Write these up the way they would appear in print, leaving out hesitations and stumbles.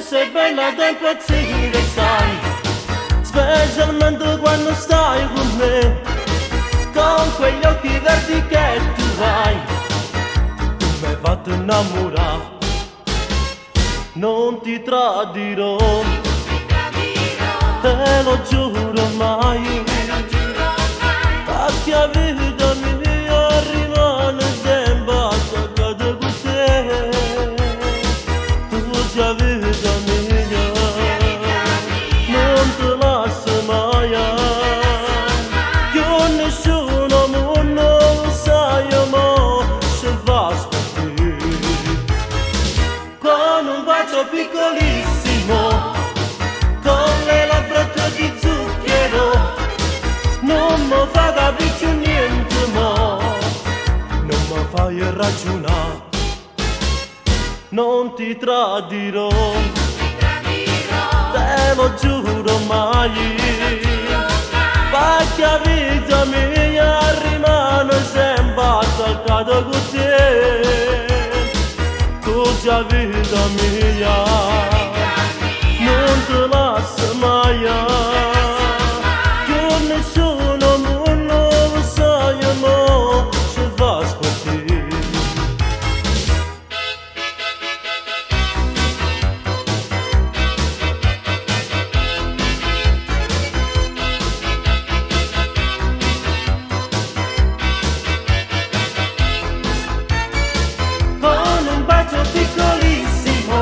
sei bella da impazzire, sai, specialmente quando stai con me, con quegli occhi verdi che tu hai. Tu mi hai fatto innamorare, non ti tradirò, te lo giuro mai, perché la vita mia rimane sempre attaccata con te. Tu sei la vita mia, non te lascio mai. Io nessuno non lo sai, ma se va spartire con un bacio piccolissimo, con le labbra di zucchero, non mi fa capire più niente, ma non mi fai ragionare, non ti tradirò, te lo giuro mai, perché la vita mia rimane sempre attaccata con te. Tu sei la vita mia, non te lascio mai, che nessuno non lo sai, ma se va spartire. Con un bacio piccolissimo,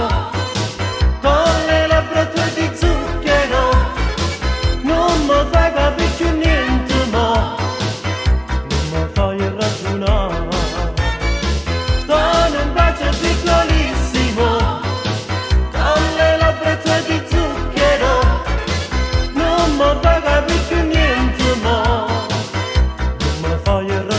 con le labbra tue di zucchero, non mi fai capire più niente, ma non mi fai ragionare. Con un bacio piccolissimo, con le labbra tue di zucchero, non mi fai capire più niente, ma non mi fai ragionare.